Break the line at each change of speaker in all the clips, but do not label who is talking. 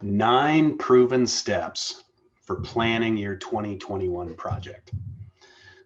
9 proven steps for planning your 2021 project.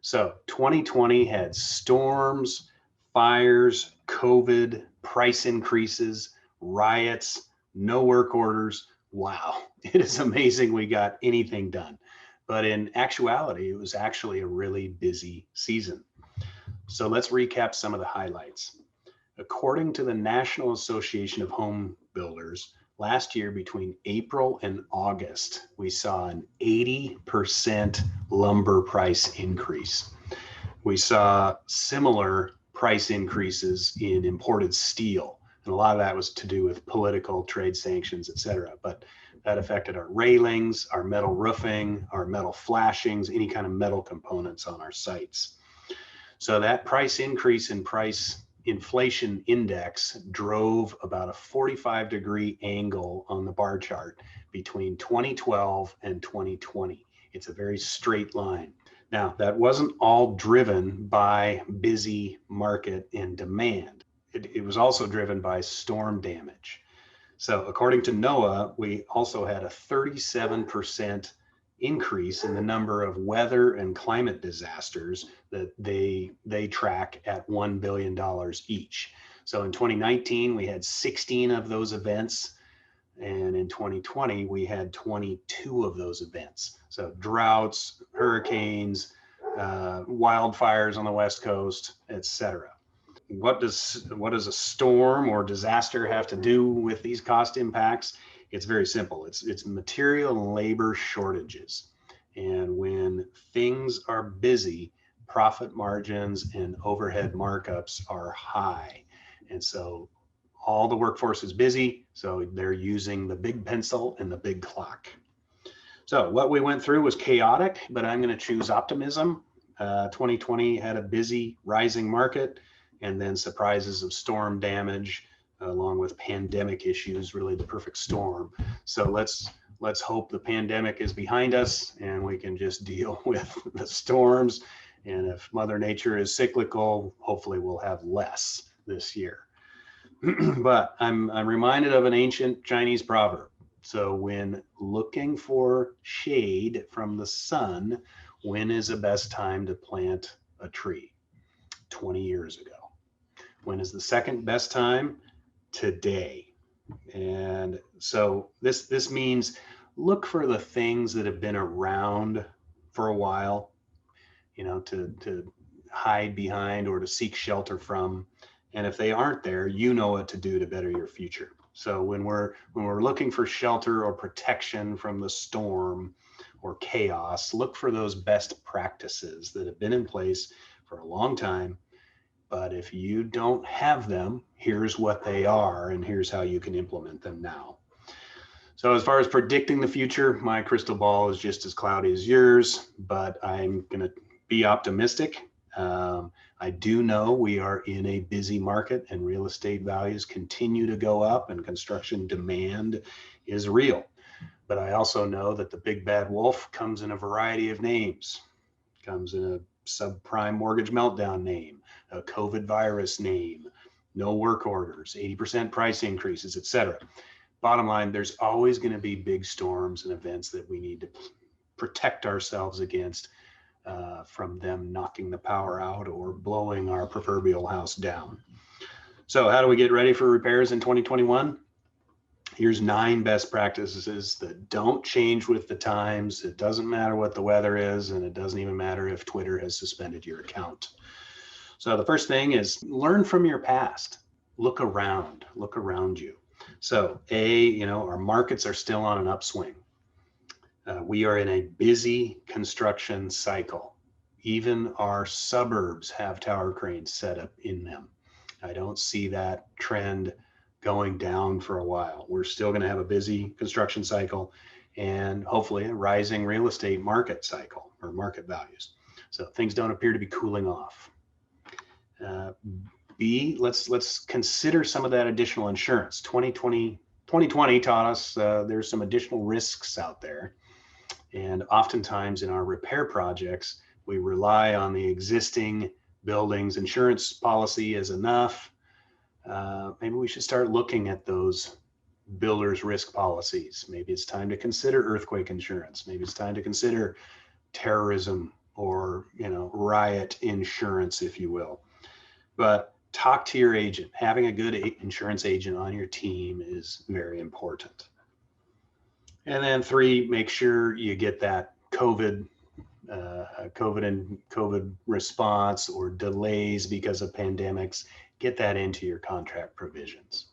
So 2020 had storms, fires, COVID, price increases, riots, no work orders. Wow, it is amazing we got anything done. But in actuality, it was actually a really busy season. So let's recap some of the highlights. According to the National Association of Home Builders, last year between April and August, we saw an 80% lumber price increase. We saw similar price increases in imported steel. And a lot of that was to do with political trade sanctions, et cetera. But that affected our railings, our metal roofing, our metal flashings, any kind of metal components on our sites. So that price increase in price inflation index drove about a 45-degree angle on the bar chart between 2012 and 2020. It's a very straight line. Now, that wasn't all driven by busy market and demand. It was also driven by storm damage. So according to NOAA, we also had a 37% increase in the number of weather and climate disasters that they track at $1 billion each. So in 2019, we had 16 of those events. And in 2020, we had 22 of those events. So droughts, hurricanes, wildfires on the West Coast, etc. What does a storm or disaster have to do with these cost impacts? It's very simple. It's material and labor shortages. And when things are busy, profit margins and overhead markups are high. And so all the workforce is busy, so they're using the big pencil and the big clock. So what we went through was chaotic, but I'm going to choose optimism. 2020 had a busy rising market, and then surprises of storm damage along with pandemic issues, really the perfect storm. So let's hope the pandemic is behind us and we can just deal with the storms. And if Mother Nature is cyclical, hopefully we'll have less this year. But I'm reminded of an ancient Chinese proverb. So when looking for shade from the sun, when is the best time to plant a tree? 20 years ago. When is the second best time? Today. And so this means look for the things that have been around for a while, to hide behind or to seek shelter from. And if they aren't there, you know what to do to better your future. So when we're looking for shelter or protection from the storm or chaos, look for those best practices that have been in place for a long time. But if you don't have them, here's what they are, and here's how you can implement them now. So as far as predicting the future, my crystal ball is just as cloudy as yours, but I'm going to be optimistic. I do know we are in a busy market and real estate values continue to go up and construction demand is real. But I also know that the big bad wolf comes in a variety of names. Comes in a subprime mortgage meltdown name, a COVID virus name, no work orders, 80% price increases, etc. Bottom line, there's always going to be big storms and events that we need to protect ourselves against from them knocking the power out or blowing our proverbial house down. So how do we get ready for repairs in 2021? Here's 9 best practices that don't change with the times. It doesn't matter what the weather is, and it doesn't even matter if Twitter has suspended your account. So the first thing is learn from your past. Look around you. So our markets are still on an upswing. We are in a busy construction cycle. Even our suburbs have tower cranes set up in them. I don't see that trend going down for a while. We're still going to have a busy construction cycle and hopefully a rising real estate market cycle or market values. So things don't appear to be cooling off. B, let's consider some of that additional insurance. 2020 taught us there's some additional risks out there. And oftentimes in our repair projects, we rely on the existing building's insurance policy as enough. Maybe we should start looking at those builder's risk policies. Maybe it's time to consider earthquake insurance. Maybe it's time to consider terrorism or, riot insurance, if you will. But talk to your agent. Having a good insurance agent on your team is very important. And then 3, make sure you get that COVID response or delays because of pandemics. Get that into your contract provisions.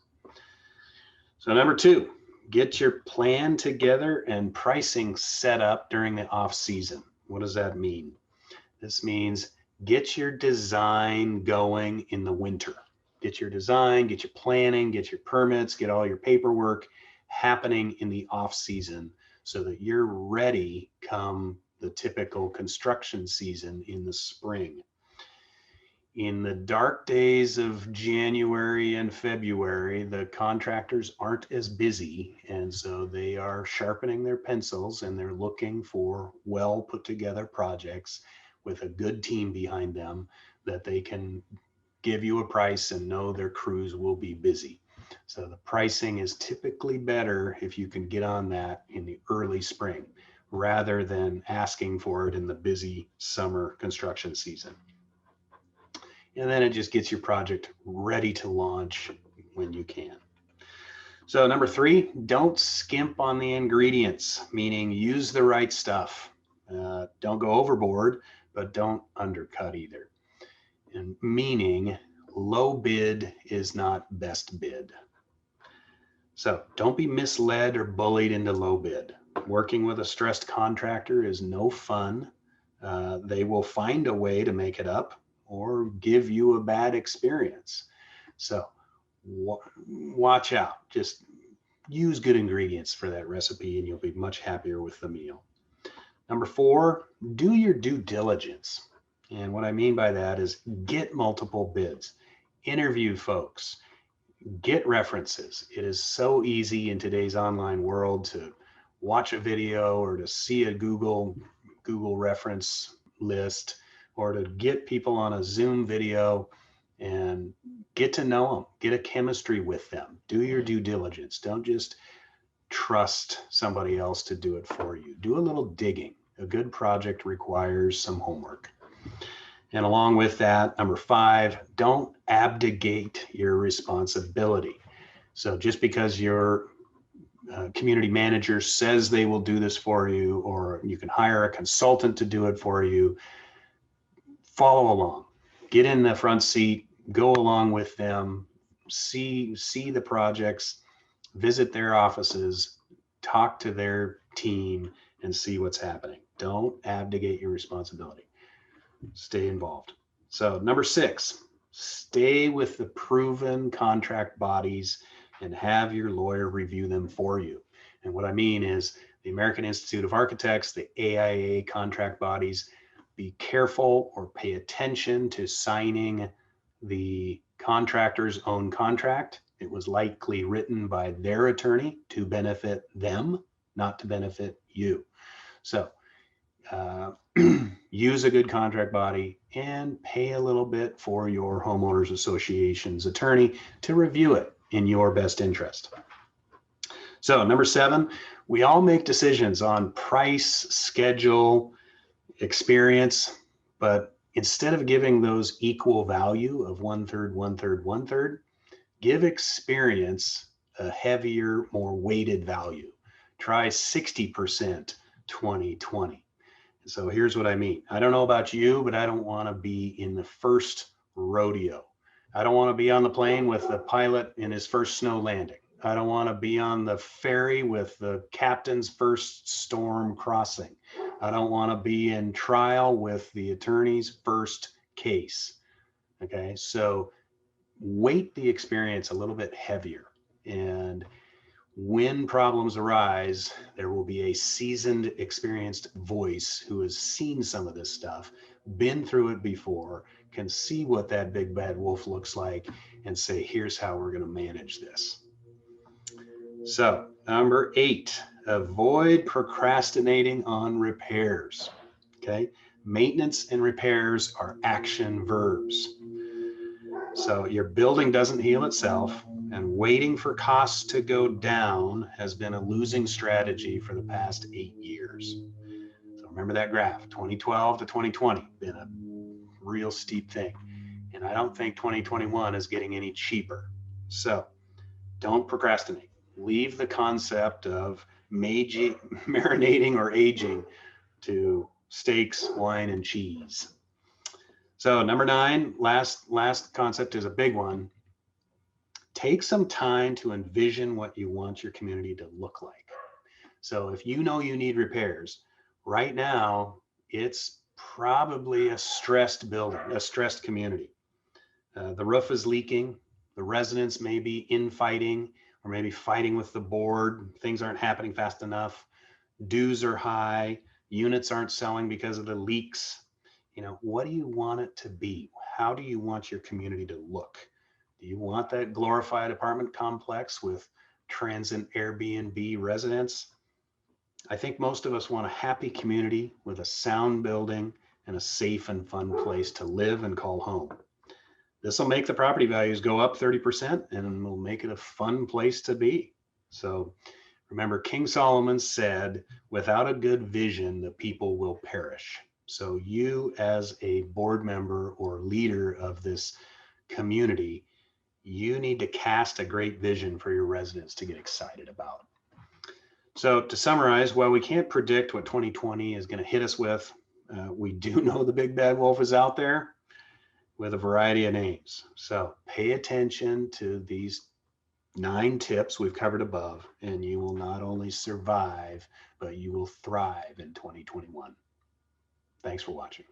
So number 2, get your plan together and pricing set up during the off season. What does that mean? This means get your design going in the winter. Get your design, get your planning, get your permits, get all your paperwork happening in the off season so that you're ready come the typical construction season in the spring. In the dark days of January and February, the contractors aren't as busy, and so they are sharpening their pencils and they're looking for well put together projects with a good team behind them that they can give you a price and know their crews will be busy. So the pricing is typically better if you can get on that in the early spring rather than asking for it in the busy summer construction season. And then it just gets your project ready to launch when you can. So number 3, don't skimp on the ingredients, meaning use the right stuff. Don't go overboard, but don't undercut either. And meaning low bid is not best bid. So don't be misled or bullied into low bid. Working with a stressed contractor is no fun. They will find a way to make it up or give you a bad experience. So watch out. Just use good ingredients for that recipe and you'll be much happier with the meal. Number 4, do your due diligence. And what I mean by that is get multiple bids, interview folks, get references. It is so easy in today's online world to watch a video or to see a Google reference list or to get people on a Zoom video and get to know them, get a chemistry with them. Do your due diligence. Don't just trust somebody else to do it for you. Do a little digging. A good project requires some homework. And along with that, number 5, don't abdicate your responsibility. So just because your community manager says they will do this for you, or you can hire a consultant to do it for you, follow along. Get in the front seat, go along with them, see the projects, visit their offices, talk to their team, and see what's happening. Don't abdicate your responsibility. Stay involved. So number 6, stay with the proven contract bodies and have your lawyer review them for you. And what I mean is the American Institute of Architects, the AIA contract bodies. Be careful or pay attention to signing the contractor's own contract. It was likely written by their attorney to benefit them, not to benefit you. So use a good contract body and pay a little bit for your homeowners association's attorney to review it in your best interest. So number 7, we all make decisions on price, schedule, experience, but instead of giving those equal value of 1/3, 1/3, 1/3, give experience a heavier, more weighted value. Try 60%, 20/20. So here's what I mean. I don't know about you, but I don't want to be in the first rodeo. I don't want to be on the plane with the pilot in his first snow landing. I don't want to be on the ferry with the captain's first storm crossing. I don't want to be in trial with the attorney's first case. Okay, so weight the experience a little bit heavier. And when problems arise, there will be a seasoned, experienced voice who has seen some of this stuff, been through it before, can see what that big bad wolf looks like and say, here's how we're going to manage this. So number 8, avoid procrastinating on repairs. Okay, maintenance and repairs are action verbs. So your building doesn't heal itself. And waiting for costs to go down has been a losing strategy for the past 8 years. So remember that graph, 2012 to 2020, been a real steep thing. And I don't think 2021 is getting any cheaper. So don't procrastinate. Leave the concept of marinating or aging to steaks, wine, and cheese. So number 9, last concept is a big one. Take some time to envision what you want your community to look like. So if you know you need repairs, right now, it's probably a stressed building, a stressed community. The roof is leaking. The residents may be infighting or maybe fighting with the board. Things aren't happening fast enough. Dues are high. Units aren't selling because of the leaks. What do you want it to be? How do you want your community to look? Do you want that glorified apartment complex with transient Airbnb residents? I think most of us want a happy community with a sound building and a safe and fun place to live and call home. This will make the property values go up 30% and will make it a fun place to be. So remember, King Solomon said, without a good vision, the people will perish. So you as a board member or leader of this community, you need to cast a great vision for your residents to get excited about. So to summarize, while we can't predict what 2020 is going to hit us with, we do know the big bad wolf is out there with a variety of names. So pay attention to these 9 tips we've covered above, and you will not only survive, but you will thrive in 2021. Thanks for watching.